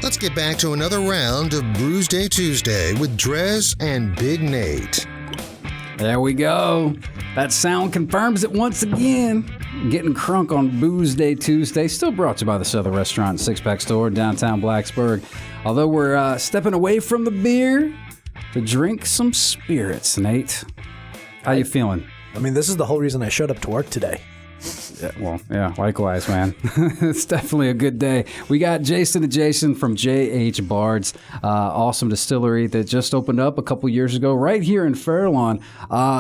Let's get back to another round of Brewsday Tuesday with Drez and Big Nate. There we go. That sound confirms it once again. Getting crunk on Brewsday Tuesday, still brought to you by the Southern Restaurant and Six Pack Store in downtown Blacksburg. Although we're stepping away from the beer to drink some spirits, Nate. How you feeling? I mean, this is the whole reason I showed up to work today. Yeah, likewise, man. It's definitely a good day. We got Jason and Jason from J.H.s Bards, awesome distillery that just opened up a couple years ago right here in Fairlawn.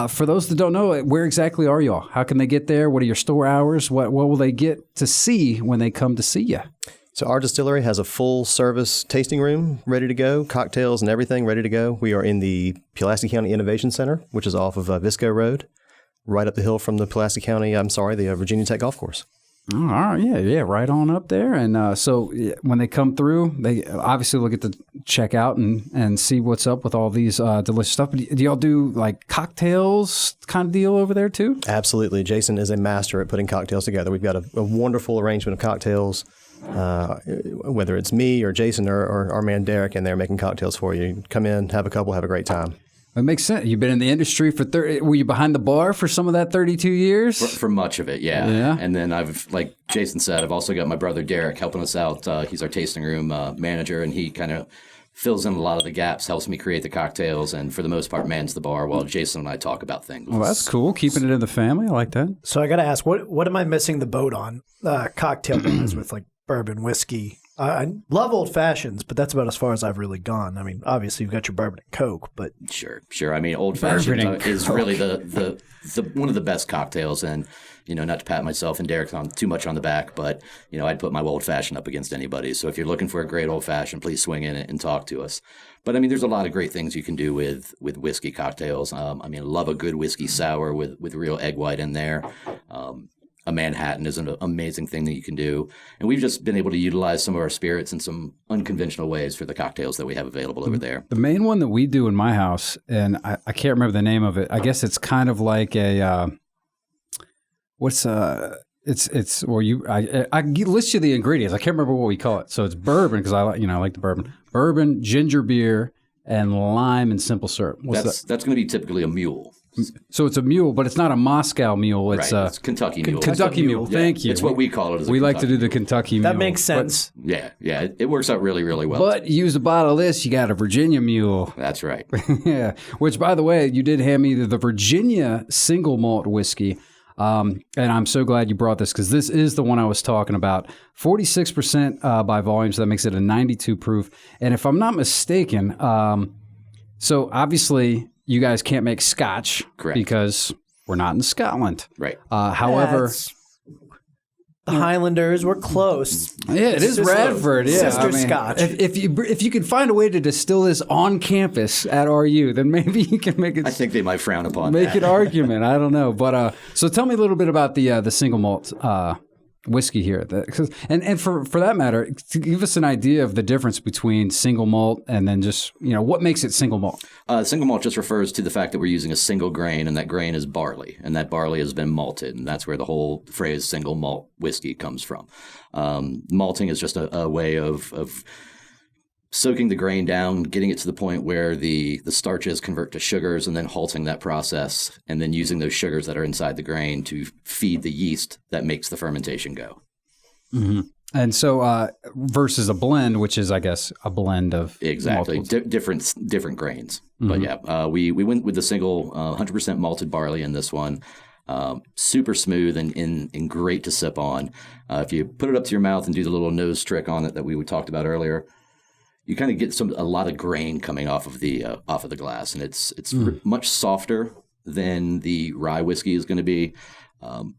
For those that don't know, where exactly are y'all? How can they get there? What are your store hours? What will they get to see when they come to see you? So our distillery has a full-service tasting room ready to go, cocktails and everything ready to go. We are in the Pulaski County Innovation Center, which is off of Visco Road, right up the hill from the the Virginia Tech Golf Course. Oh, all right, yeah, right on up there. And so when they come through, they obviously will get to check out and see what's up with all these delicious stuff. But do y'all do like cocktails kind of deal over there too? Absolutely. Jason is a master at putting cocktails together. We've got a wonderful arrangement of cocktails, whether it's me or Jason or our man Derek in there making cocktails for you. Come in, have a couple, have a great time. It makes sense. You've been in the industry for were you behind the bar for some of that 32 years? For much of it, yeah. And then like Jason said, I've also got my brother Derek helping us out. He's our tasting room manager, and he kind of fills in a lot of the gaps, helps me create the cocktails, and for the most part mans the bar while Jason and I talk about things. Well, that's cool. Keeping it in the family. I like that. So I got to ask, what am I missing the boat on cocktail-wise with like bourbon, whiskey? I love old fashions, but that's about as far as I've really gone. I mean, obviously you've got your bourbon and Coke, but sure. I mean, old fashioned is really the one of the best cocktails, and not to pat myself and Derek on too much on the back, but I'd put my old fashioned up against anybody. So if you're looking for a great old fashioned, please swing in and talk to us. But I mean, there's a lot of great things you can do with whiskey cocktails. I love a good whiskey sour with real egg white in there. A Manhattan is an amazing thing that you can do. And we've just been able to utilize some of our spirits in some unconventional ways for the cocktails that we have available over there. The main one that we do in my house, and I can't remember the name of it. I guess it's kind of like I list you the ingredients. I can't remember what we call it. So it's bourbon, because I like the bourbon. Bourbon, ginger beer, and lime and simple syrup. That's going to be typically a mule. So it's a mule, but it's not a Moscow mule. It's it's Kentucky mule. Kentucky mule. Thank you. It's what we call it. We like to do the Kentucky mule. That makes sense. But, yeah, it works out really, really well. But you use a bottle of this, you got a Virginia mule. That's right. Yeah. Which, by the way, you did hand me the Virginia single malt whiskey. And I'm so glad you brought this, because this is the one I was talking about. 46% by volume, so that makes it a 92 proof. And if I'm not mistaken, so obviously you guys can't make Scotch. Correct. Because we're not in Scotland. Right. However, the Highlanders were close. Yeah, it is Radford. Yeah, Sister Scotch. If you can find a way to distill this on campus at RU, then maybe you can make it. I think they might frown upon make an argument. I don't know, but so tell me a little bit about the single malt whiskey here, and for that matter, to give us an idea of the difference between single malt and then just what makes it single malt. Single malt just refers to the fact that we're using a single grain, and that grain is barley, and that barley has been malted, and that's where the whole phrase single malt whiskey comes from. Malting is just a way of soaking the grain down, getting it to the point where the starches convert to sugars, and then halting that process, and then using those sugars that are inside the grain to feed the yeast that makes the fermentation go. Mm-hmm. And so versus a blend, which is, I guess, a blend of exactly different grains. Mm-hmm. But yeah, we went with the single 100% malted barley in this one. Super smooth and great to sip on. If you put it up to your mouth and do the little nose trick on it that we talked about earlier, you kind of get a lot of grain coming off of the glass, and it's much softer than the rye whiskey is going to be,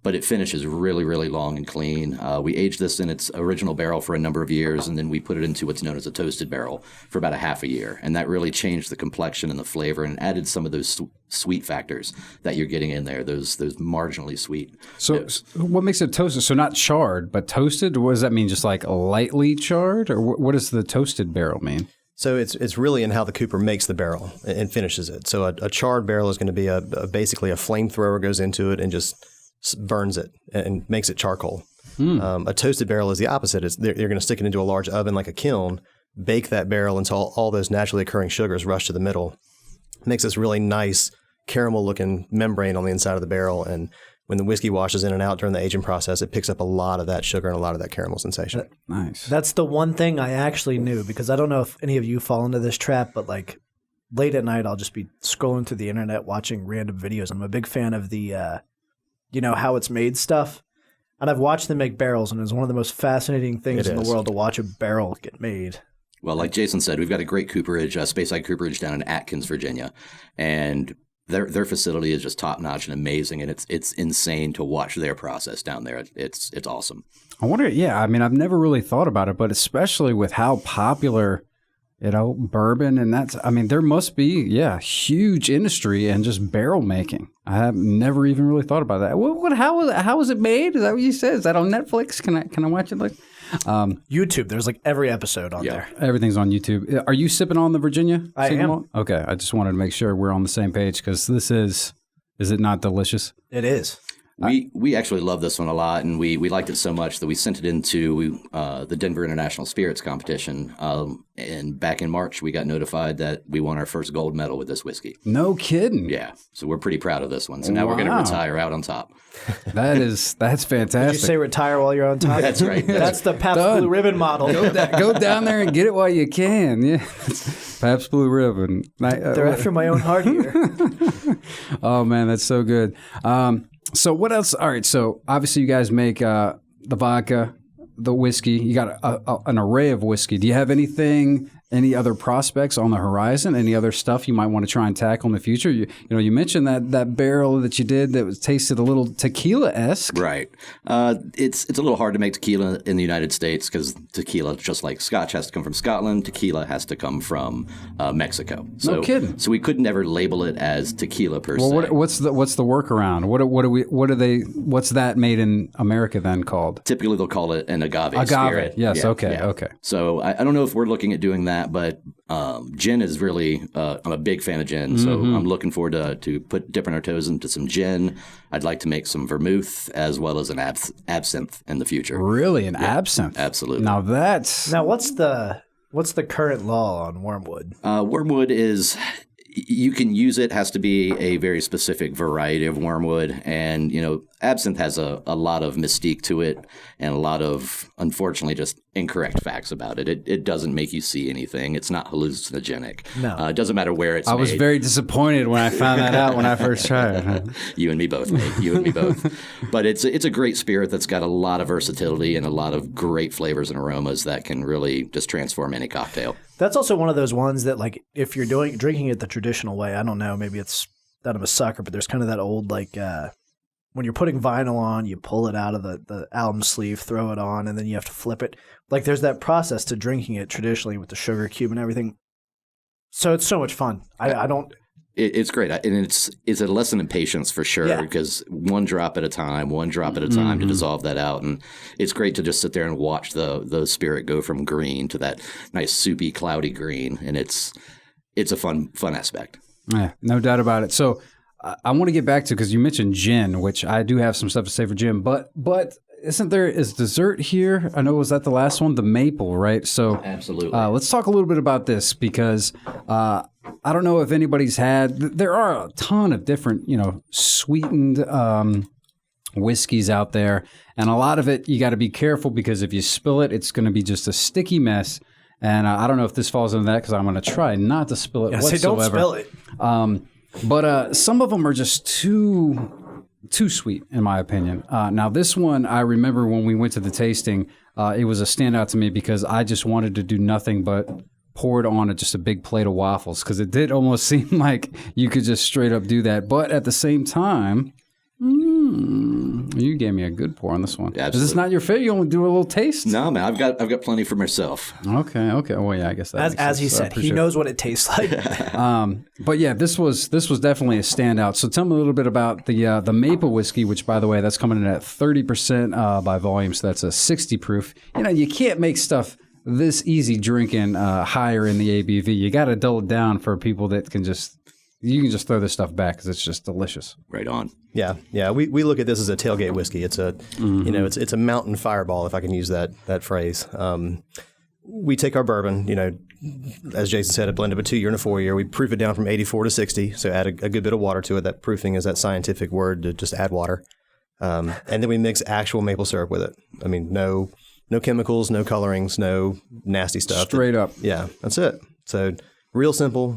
but it finishes really, really long and clean. We aged this in its original barrel for a number of years, and then we put it into what's known as a toasted barrel for about a half a year, and that really changed the complexion and the flavor and added some of those sweet factors that you're getting in there, those marginally sweet. So what makes it toasted? So not charred, but toasted? What does that mean? Just like lightly charred? Or what does the toasted barrel mean? So it's really in how the cooper makes the barrel and finishes it. So a charred barrel is going to be basically a flamethrower goes into it and just burns it and makes it charcoal. A toasted barrel is the opposite. You're going to stick it into a large oven like a kiln, bake that barrel until all those naturally occurring sugars rush to the middle. It makes this really nice caramel-looking membrane on the inside of the barrel, and when the whiskey washes in and out during the aging process, it picks up a lot of that sugar and a lot of that caramel sensation. Nice. That's the one thing I actually knew, because I don't know if any of you fall into this trap, but like late at night, I'll just be scrolling through the internet watching random videos. I'm a big fan of the, how it's made stuff. And I've watched them make barrels, and it's one of the most fascinating things in the world to watch a barrel get made. Well, like Jason said, we've got a great cooperage, Speyside Cooperage down in Atkins, Virginia. And their facility is just top notch and amazing, and it's insane to watch their process down there. It's awesome. I wonder. Yeah, I mean, I've never really thought about it, but especially with how popular, bourbon, and there must be huge industry and just barrel making. I have never even really thought about that. How is it made? Is that what you said? Is that on Netflix? Can I watch it? YouTube. There's like every episode on there. Everything's on YouTube. Are you sipping on the Virginia? I am. Malt? Okay. I just wanted to make sure we're on the same page, because is it not delicious? It is. We actually love this one a lot, and we liked it so much that we sent it into the Denver International Spirits Competition. And back in March, we got notified that we won our first gold medal with this whiskey. No kidding. Yeah. So we're pretty proud of this one. So now we're going to retire out on top. That's fantastic. Did you say retire while you're on top? That's right. That's the Pabst Blue Ribbon model. Go down there and get it while you can. Yeah. Pabst Blue Ribbon. They're after my own heart here. Oh, man, that's so good. So what else? All right. So obviously you guys make the vodka, the whiskey. You got an array of whiskey. Do you have any other prospects on the horizon? Any other stuff you might want to try and tackle in the future? You mentioned that barrel that you did that tasted a little tequila-esque. Right. It's a little hard to make tequila in the United States, because tequila, just like Scotch, has to come from Scotland. Tequila has to come from Mexico. So, no kidding. So we could never label it as tequila per se. Well, what's the workaround? What's that made in America then called? Typically they'll call it an agave spirit. Yes. Yeah, okay. yeah. Okay. So I don't know if we're looking at doing that, but gin is really, I'm a big fan of gin, so I'm looking forward to dipping our toes into some gin. I'd like to make some vermouth as well as an absinthe in the future. Really? An absinthe? Absolutely. Now what's the current law on wormwood? Wormwood is, you can use it, has to be a very specific variety of wormwood. And, absinthe has a lot of mystique to it and a lot of, unfortunately, just incorrect facts about it. It doesn't make you see anything. It's not hallucinogenic. No. It doesn't matter where it's made. I was very disappointed when I found that out when I first tried it. You and me both, mate. You and me both. But it's a great spirit that's got a lot of versatility and a lot of great flavors and aromas that can really just transform any cocktail. That's also one of those ones that, like, if you're drinking it the traditional way, I don't know, maybe it's that I'm a sucker, but there's kind of that old, like, when you're putting vinyl on, you pull it out of the album sleeve, throw it on, and then you have to flip it. Like, there's that process to drinking it traditionally with the sugar cube and everything. So it's so much fun. I don't... It's great. And it's a lesson in patience for sure, because one drop at a time to dissolve that out. And it's great to just sit there and watch the spirit go from green to that nice soupy, cloudy green. And it's a fun aspect. Yeah, no doubt about it. So I want to get back to, because you mentioned gin, which I do have some stuff to say for gin, but is dessert here? I know, was that the last one? The maple, right? So absolutely. Let's talk a little bit about this, because I don't know if anybody's there are a ton of different, sweetened whiskeys out there. And a lot of it, you got to be careful, because if you spill it, it's going to be just a sticky mess. And I don't know if this falls into that, because I'm going to try not to spill it whatsoever. Don't spill it. But some of them are just too sweet, in my opinion. Now, this one, I remember when we went to the tasting, it was a standout to me, because I just wanted to do nothing but pour it on just a big plate of waffles, because it did almost seem like you could just straight up do that. But at the same time, you gave me a good pour on this one. Yeah, is this not your favorite? You only do a little taste? No, man. I've got plenty for myself. Okay. Well, yeah, I guess that as he said, he knows what it tastes like. But yeah, this was definitely a standout. So tell me a little bit about the maple whiskey, which, by the way, that's coming in at 30% by volume. So that's a 60 proof. You can't make stuff this easy drinking higher in the ABV. You got to dull it down for people that can just You can just throw this stuff back because it's just delicious. Right on. Yeah. We look at this as a tailgate whiskey. It's a it's a mountain fireball, if I can use that phrase. We take our bourbon, as Jason said, a blend of a 2-year and a 4-year. We proof it down from 84 to 60, so add a good bit of water to it. That proofing is that scientific word to just add water. And then we mix actual maple syrup with it. I mean, no chemicals, no colorings, no nasty stuff. Straight up. Yeah, that's it. So real simple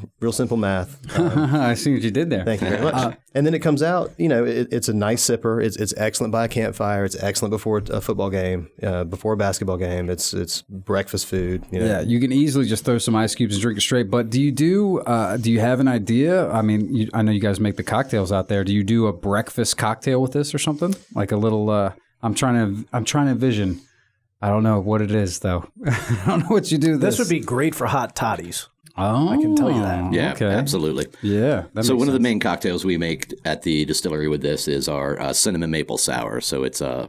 math. I see what you did there. Thank you very much. And then it comes out, it's a nice sipper. It's excellent by a campfire. It's excellent before a football game, before a basketball game. It's breakfast food. Yeah, you can easily just throw some ice cubes and drink it straight. But do you have an idea? I mean, I know you guys make the cocktails out there. Do you do a breakfast cocktail with this or something? Like a little, I'm trying to envision. I don't know what it is, though. I don't know what you do. This would be great for hot toddies. Oh, I can tell you that. Yeah, okay. absolutely. Yeah. So one of the main cocktails we make at the distillery with this is our cinnamon maple sour. So it's an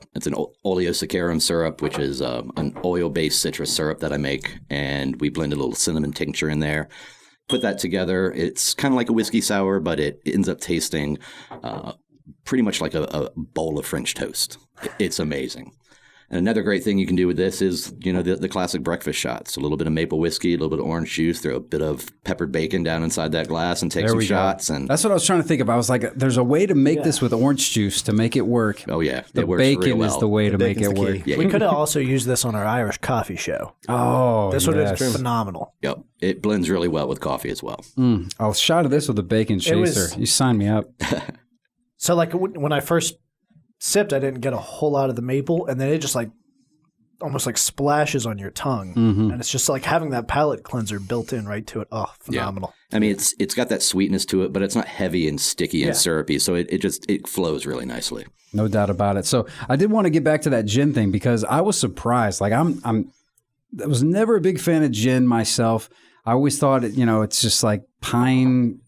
oleosaccharum syrup, which is an oil-based citrus syrup that I make, and we blend a little cinnamon tincture in there. Put that together. It's kind of like a whiskey sour, but it ends up tasting pretty much like a bowl of French toast. It's amazing. And another great thing you can do with this is, the classic breakfast shots. A little bit of maple whiskey, a little bit of orange juice, throw a bit of peppered bacon down inside that glass and take some shots. And that's what I was trying to think of. I was like, there's a way to make this with orange juice to make it work. Oh, yeah. The it works bacon real well. is the way to make it work. Yeah, We could have also used this on our Irish coffee show. Oh, This would have been phenomenal. Yep. It blends really well with coffee as well. I'll shot of this with a bacon chaser. You sign me up. So like when I first sipped, I didn't get a whole lot of the maple, and then it just almost like splashes on your tongue, and it's just like having that palate cleanser built in right to it. Oh, phenomenal! Yeah. I mean, it's got that sweetness to it, but it's not heavy and sticky and syrupy, so it flows really nicely. No doubt about it. So I did want to get back to that gin thing because I was surprised. Like I was never a big fan of gin myself. I always thought it's just like pine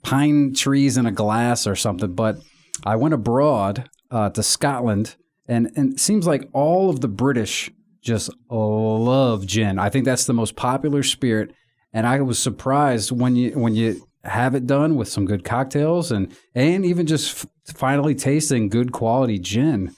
trees in a glass or something. But I went abroad to Scotland, and it seems like all of the British just love gin. I think that's the most popular spirit, and I was surprised when you have it done with some good cocktails and even just finally tasting good quality gin.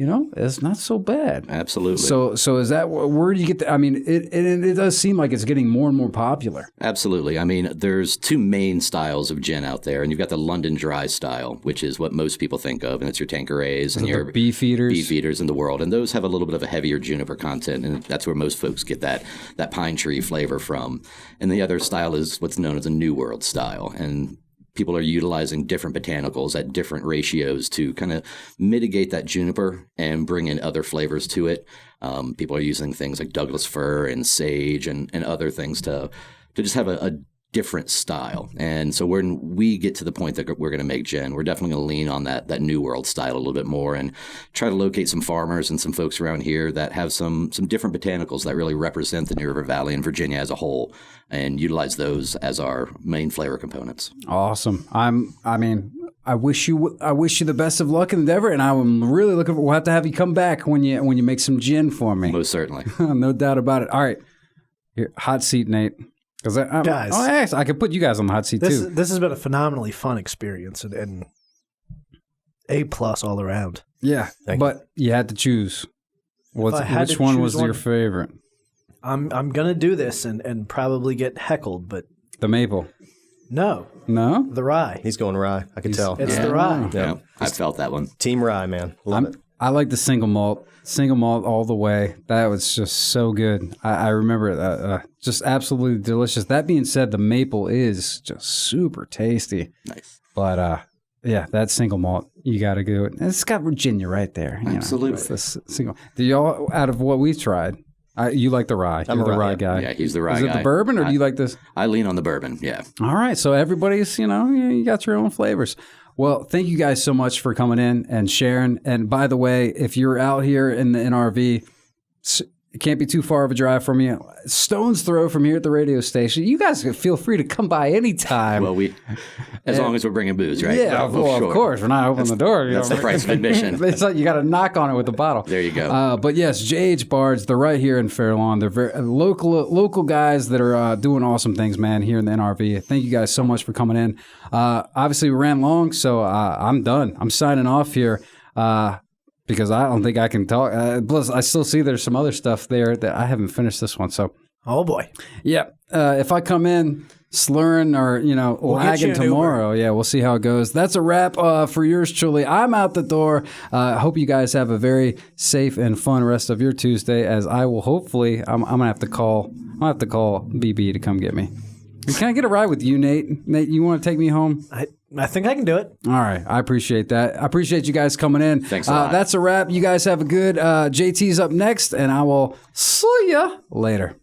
It's not so bad. Absolutely. So is that where do you get the, I mean, it does seem like it's getting more and more popular. Absolutely. I mean, there's two main styles of gin out there, and you've got the London Dry style, which is what most people think of, and it's your Tanquerays and your Beefeaters in the world, and those have a little bit of a heavier juniper content, and that's where most folks get that pine tree flavor from. And the other style is what's known as a New World style, and people are utilizing different botanicals at different ratios to kind of mitigate that juniper and bring in other flavors to it. People are using things like Douglas fir and sage and other things to just have a different style. And so when we get to the point that we're going to make gin, we're definitely going to lean on that New World style a little bit more and try to locate some farmers and some folks around here that have some different botanicals that really represent the New River Valley and Virginia as a whole, and utilize those as our main flavor components. Awesome. I wish you the best of luck in endeavor, and I'm really looking for. We'll have to have you come back when you make some gin for me. Most certainly. No doubt about it. All right, here, hot seat, Nate. Guys, I could put you guys on the hot seat too. This has been a phenomenally fun experience and A+ all around. Yeah, but you had to choose. Which one was your favorite? I'm gonna do this and probably get heckled, but the maple. No, the rye. He's going rye. I can tell. It's the rye. Yeah, I felt that one. Team rye, man. Love it. I like the single malt all the way. That was just so good. I remember it. Just absolutely delicious. That being said, the maple is just super tasty. Nice. But yeah, that single malt, you got to do it. It's got Virginia right there. Absolutely. Single. Do y'all, out of what we've tried, you like the rye? I'm You're the rye guy. guy. Yeah, he's the rye guy. Is it the bourbon, or do you like this? I lean on the bourbon. Yeah. All right. So everybody's, you got your own flavors. Well, thank you guys so much for coming in and sharing. And by the way, if you're out here in the NRV, It can't be too far of a drive from you. Stone's throw from here at the radio station. You guys feel free to come by anytime. Well, as long as we're bringing booze, right? Yeah, Sure. of course. We're not opening the door. That's the price of admission. It's like you got to knock on it with a bottle. There you go. But yes, J.H. Bards, they're right here in Fair Lawn. They're very local guys that are doing awesome things, man, here in the NRV. Thank you guys so much for coming in. Obviously, we ran long, so I'm done. I'm signing off here. Because I don't think I can talk. Plus, I still see there's some other stuff there that I haven't finished this one. So, oh boy, yeah. If I come in slurring or lagging tomorrow, we'll see how it goes. That's a wrap for yours truly. I'm out the door. I hope you guys have a very safe and fun rest of your Tuesday. As I will hopefully, I'm gonna have to call. I'll have to call BB to come get me. Can I get a ride with you, Nate? Nate, you want to take me home? I think I can do it. All right. I appreciate that. I appreciate you guys coming in. Thanks a lot. That's a wrap. You guys have a good JT's up next, and I will see ya later.